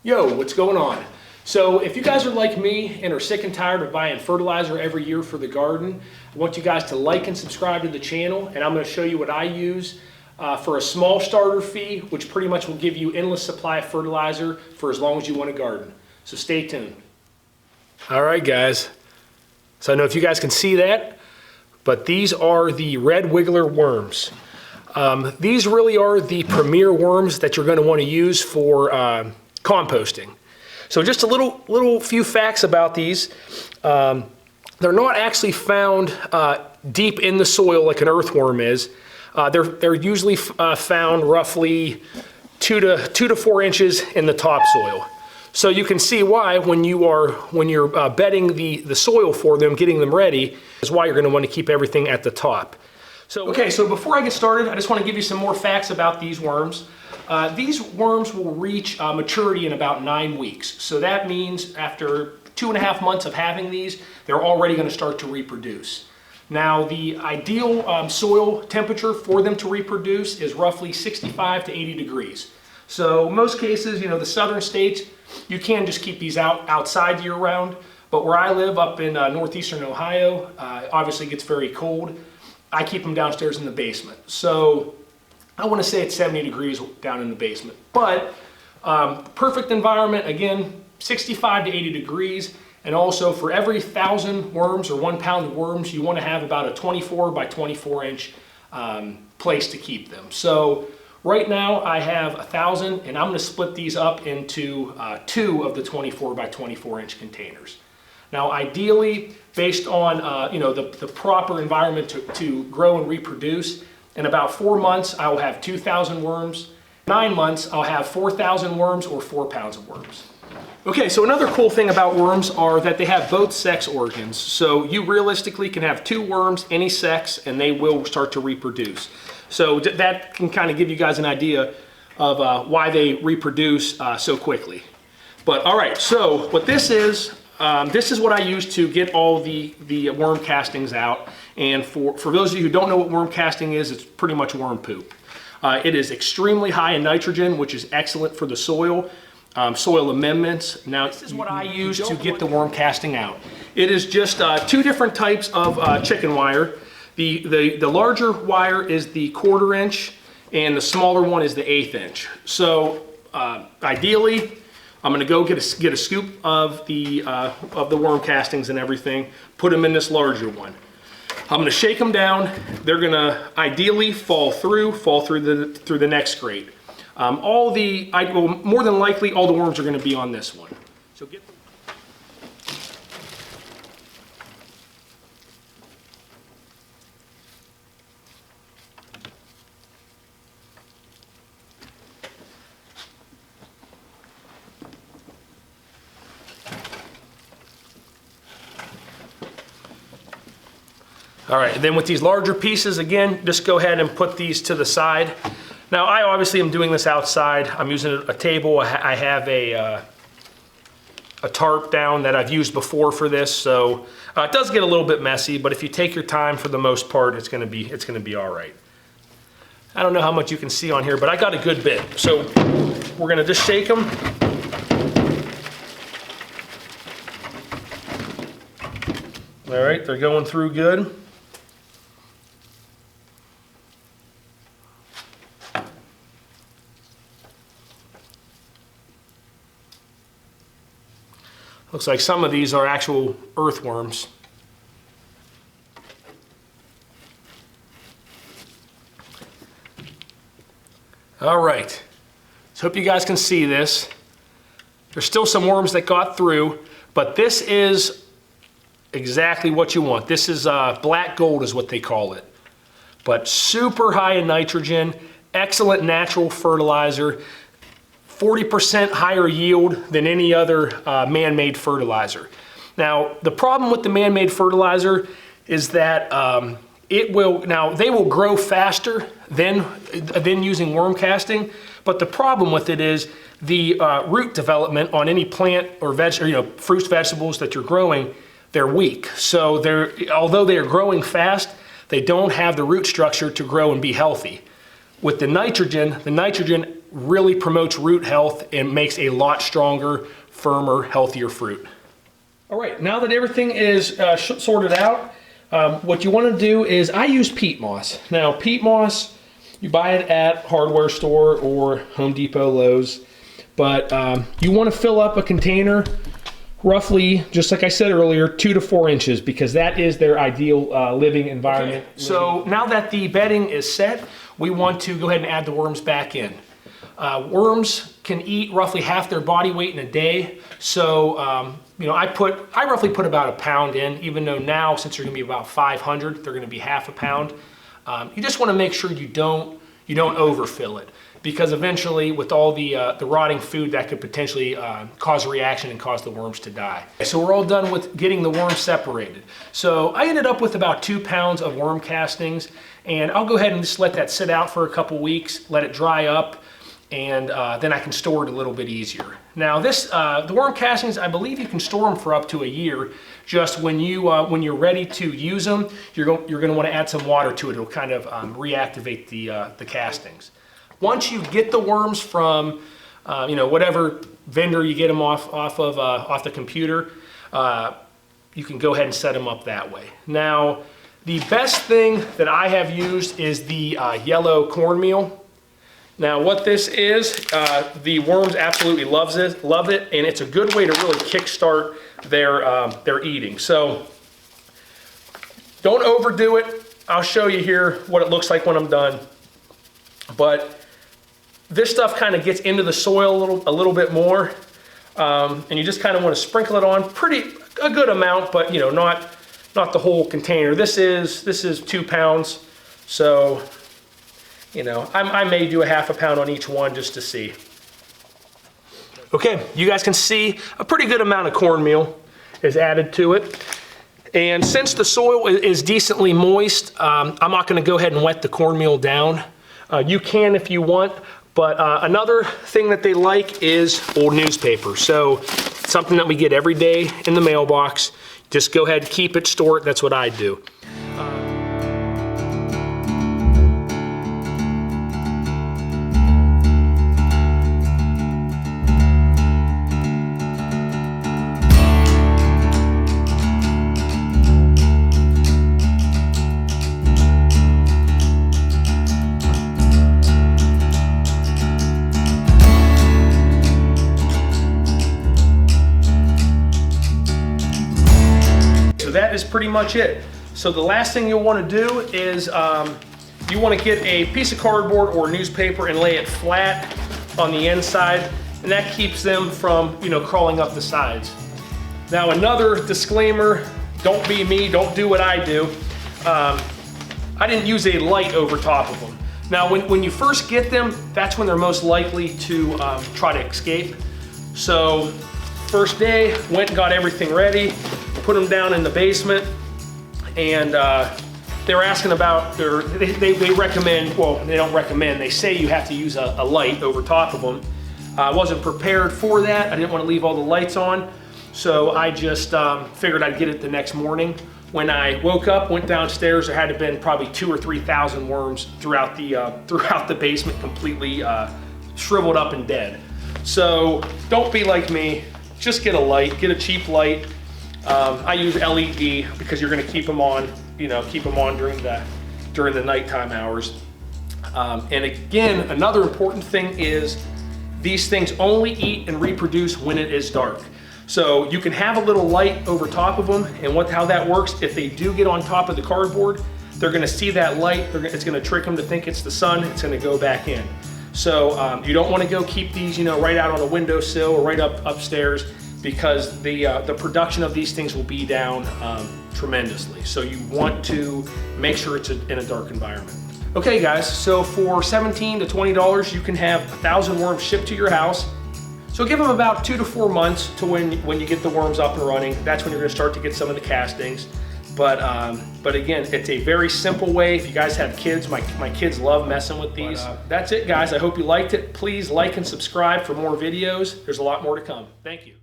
Yo, what's going on? So if you guys are like me and are sick and tired of buying fertilizer every year for the garden, I want you guys to like and subscribe to the channel, and I'm going to show you what I use for a small starter fee, which pretty much will give you endless supply of fertilizer for as long as you want to garden. So stay tuned. All right, guys. So I don't know if you guys can see that, but these are the red wiggler worms. These really are the premier worms that you're going to want to use for composting. So just a little few facts about these. They're not actually found deep in the soil like an earthworm is. They're usually found roughly 2 to 4 inches in the topsoil. So you can see why when you're bedding the soil for them, getting them ready, is why you're going to want to keep everything at the top. So before I get started, I just want to give you some more facts about these worms. These worms will reach maturity in about 9 weeks. So that means after 2.5 months of having these, they're already going to start to reproduce. Now, the ideal soil temperature for them to reproduce is roughly 65 to 80 degrees. So most cases, the southern states, you can just keep these outside year round. But where I live up in northeastern Ohio, obviously it gets very cold. I keep them downstairs in the basement. So I want to say it's 70 degrees down in the basement. But perfect environment, again, 65 to 80 degrees. And also for every 1,000 worms or 1 pound of worms, you want to have about a 24 by 24 inch place to keep them. So right now I have 1,000, and I'm going to split these up into 2 of the 24 by 24 inch containers. Now, ideally, based on the proper environment to grow and reproduce, in about 4 months, I will have 2,000 worms. 9 months, I'll have 4,000 worms or 4 pounds of worms. Okay, so another cool thing about worms are that they have both sex organs. So you realistically can have 2 worms, any sex, and they will start to reproduce. So that can kind of give you guys an idea of why they reproduce so quickly. But all right, so what this is what I use to get all the worm castings out. And for those of you who don't know what worm casting is, it's pretty much worm poop. It is extremely high in nitrogen, which is excellent for the soil. Soil amendments. Now, this is what I use to get the worm casting out. It is just 2 different types of chicken wire. The larger wire is the 1/4 inch, and the smaller one is the 1/8 inch. So ideally, I'm going to go get a scoop of the worm castings and everything, put them in this larger one. I'm going to shake them down. They're going to ideally fall through the next grate. More than likely, all the worms are going to be on this one. So get them. All right, and then with these larger pieces, again, just go ahead and put these to the side. Now, I obviously am doing this outside. I'm using a table. I have a tarp down that I've used before for this, so it does get a little bit messy, but if you take your time, for the most part, it's gonna be all right. I don't know how much you can see on here, but I got a good bit. So we're gonna just shake them. All right, they're going through good. Looks like some of these are actual earthworms. All right, so hope you guys can see this. There's still some worms that got through, but this is exactly what you want. This is black gold is what they call it. But super high in nitrogen, excellent natural fertilizer. 40% higher yield than any other man-made fertilizer. Now, the problem with the man-made fertilizer is that they will grow faster than using worm casting, but the problem with it is the root development on any plant or fruits, vegetables that you're growing, they're weak. So although they are growing fast, they don't have the root structure to grow and be healthy. with the nitrogen really promotes root health and makes a lot stronger, firmer, healthier fruit. All right, now that everything is sorted out, what you want to do is, I use peat moss. Now, peat moss, you buy it at hardware store or Home Depot, Lowe's, but you want to fill up a container roughly, just like I said earlier, 2 to 4 inches, because that is their ideal living environment. Okay. So now that the bedding is set, we want to go ahead and add the worms back in. Worms can eat roughly half their body weight in a day. So, you know, I roughly put about 1 pound in, even though now, since they're gonna be about 500, they're gonna be half a pound. You just wanna make sure you don't overfill it, because eventually with all the rotting food, that could potentially cause a reaction and cause the worms to die. So we're all done with getting the worms separated. So I ended up with about 2 pounds of worm castings, and I'll go ahead and just let that sit out for a couple weeks, let it dry up, and then I can store it a little bit easier. Now the worm castings, I believe you can store them for up to a year. Just when you're ready to use them, you're going to want to add some water to it. It'll kind of reactivate the castings. Once you get the worms from you know, whatever vendor you get them off the computer, you can go ahead and set them up that way. Now, the best thing that I have used is the yellow cornmeal. Now what this is, the worms absolutely love it, and it's a good way to really kickstart their eating. So don't overdo it. I'll show you here what it looks like when I'm done. But this stuff kind of gets into the soil a little bit more, and you just kind of want to sprinkle it on a good amount, but you know, not the whole container. This is 2 pounds, so you know, I may do a half a pound on each one just to see. Okay, you guys can see a pretty good amount of cornmeal is added to it. And since the soil is decently moist, I'm not gonna go ahead and wet the cornmeal down. You can if you want, but another thing that they like is old newspaper. So something that we get every day in the mailbox. Just go ahead, keep it, store it. That's what I do. So that is pretty much it. So the last thing you'll want to do is you want to get a piece of cardboard or newspaper and lay it flat on the inside, and that keeps them from, you know, crawling up the sides. Now another disclaimer, don't be me, don't do what I do. I didn't use a light over top of them. Now when you first get them, that's when they're most likely to try to escape. So first day, went and got everything ready, put them down in the basement, and they were asking about they recommend, well, they don't recommend, they say you have to use a light over top of them. I wasn't prepared for that. I didn't want to leave all the lights on, so I just figured I'd get it the next morning. When I woke up, went downstairs, there had to have been probably 2,000 or 3,000 worms throughout the basement, completely shriveled up and dead. So don't be like me. Just get a light, get a cheap light. I use LED because you're going to keep them on, you know, during the nighttime hours. And again, another important thing is these things only eat and reproduce when it is dark. So you can have a little light over top of them, and how that works, if they do get on top of the cardboard, they're going to see that light. It's going to trick them to think it's the sun. It's going to go back in. So you don't want to go keep these, you know, right out on a windowsill or right upstairs, because the production of these things will be down tremendously. So you want to make sure it's in a dark environment. Okay guys, so for $17 to $20, you can have 1,000 worms shipped to your house. So give them about 2 to 4 months to when you get the worms up and running. That's when you're gonna start to get some of the castings. But again, it's a very simple way. If you guys have kids, my kids love messing with these. That's it guys, I hope you liked it. Please like and subscribe for more videos. There's a lot more to come. Thank you.